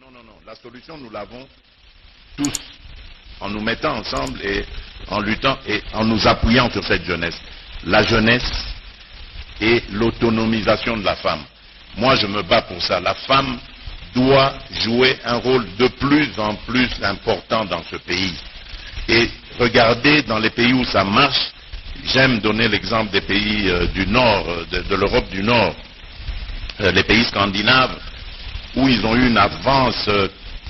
Non, non, non. La solution, nous l'avons tous, en nous mettant ensemble et en luttant et en nous appuyant sur cette jeunesse. La jeunesse et l'autonomisation de la femme. Moi, je me bats pour ça. La femme doit jouer un rôle de plus en plus important dans ce pays. Et regardez dans les pays où ça marche, j'aime donner l'exemple des pays du Nord, de l'Europe du Nord, les pays scandinaves, où ils ont eu une avance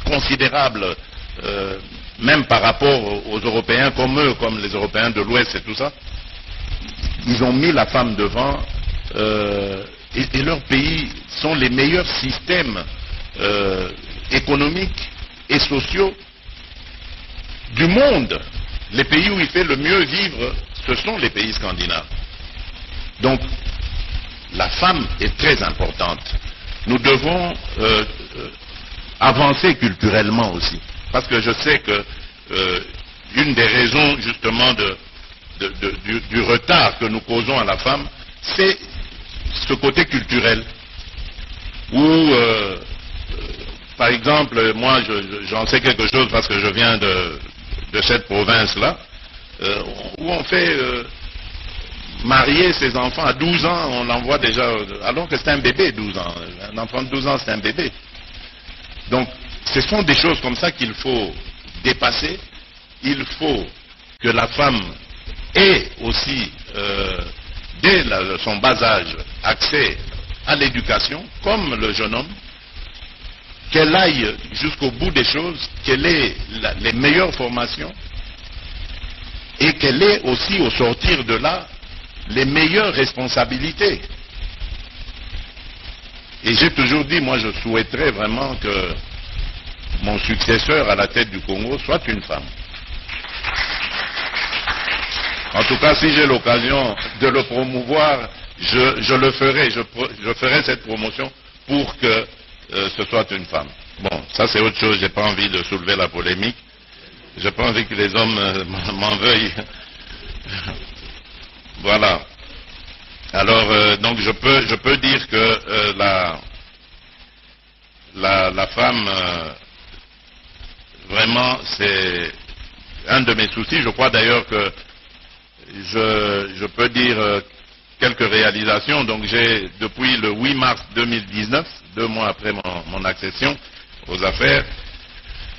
considérable, même par rapport aux Européens comme eux, comme les Européens de l'Ouest et tout ça. Ils ont mis la femme devant, et leurs pays sont les meilleurs systèmes économiques et sociaux du monde. Les pays où il fait le mieux vivre, ce sont les pays scandinaves. Donc, la femme est très importante. Nous devons avancer culturellement aussi. Parce que je sais que une des raisons justement du retard que nous causons à la femme, c'est ce côté culturel. Où, par exemple, moi j'en sais quelque chose parce que je viens de cette province-là, où on fait marier ses enfants à 12 ans, on l'envoie déjà, alors que c'est un bébé, 12 ans. Un enfant de 12 ans, c'est un bébé. Donc, ce sont des choses comme ça qu'il faut dépasser. Il faut que la femme ait aussi, dès son bas âge, accès à l'éducation, comme le jeune homme, qu'elle aille jusqu'au bout des choses, qu'elle ait les meilleures formations, et qu'elle ait aussi, au sortir de là, les meilleures responsabilités. Et j'ai toujours dit, moi je souhaiterais vraiment que mon successeur à la tête du Congo soit une femme. En tout cas, si j'ai l'occasion de le promouvoir, je le ferai, je ferai cette promotion pour que ce soit une femme. Bon, ça c'est autre chose, j'ai pas envie de soulever la polémique. J'ai pas envie que les hommes m'en veuillent. Voilà. Alors, donc je peux dire que la femme, vraiment, c'est un de mes soucis. Je crois d'ailleurs que je peux dire quelques réalisations. Donc j'ai, depuis le 8 mars 2019, 2 mois après mon accession aux affaires,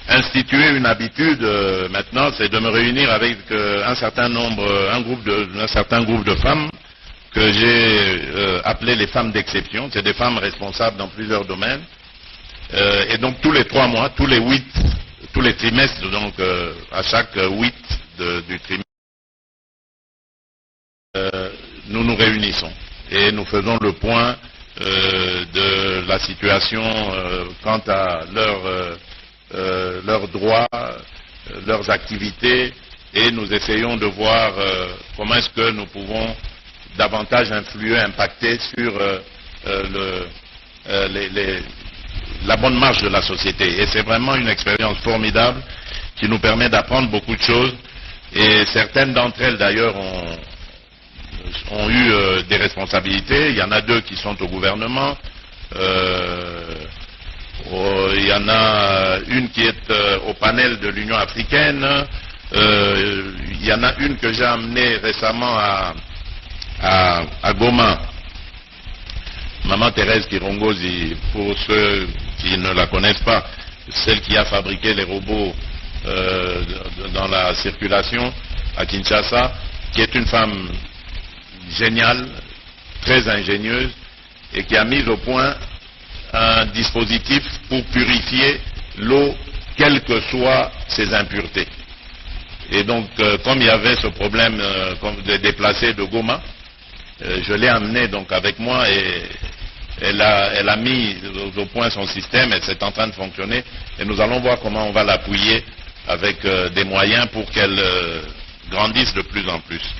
institué une habitude maintenant, c'est de me réunir avec un certain groupe de femmes que j'ai appelé les femmes d'exception. C'est des femmes responsables dans plusieurs domaines. Et donc tous les 3 mois, tous les trimestres, donc à chaque 8 du trimestre, nous nous réunissons et nous faisons le point de la situation quant à leurs droits, leurs activités, et nous essayons de voir comment est-ce que nous pouvons davantage influer, impacter sur la bonne marche de la société. Et c'est vraiment une expérience formidable qui nous permet d'apprendre beaucoup de choses, et certaines d'entre elles d'ailleurs ont eu des responsabilités. Il y en a 2 qui sont au gouvernement. Il y en a une qui est au panel de l'Union africaine. Il y en a une que j'ai amenée récemment à Goma. Maman Thérèse Kirongozi, pour ceux qui ne la connaissent pas, celle qui a fabriqué les robots dans la circulation à Kinshasa, qui est une femme géniale, très ingénieuse, et qui a mis au point un dispositif pour purifier l'eau, quelles que soient ses impuretés. Et donc, comme il y avait ce problème de déplacer de Goma, je l'ai amené donc avec moi, et elle a mis au point son système, et c'est en train de fonctionner, et nous allons voir comment on va l'appuyer avec des moyens pour qu'elle grandisse de plus en plus.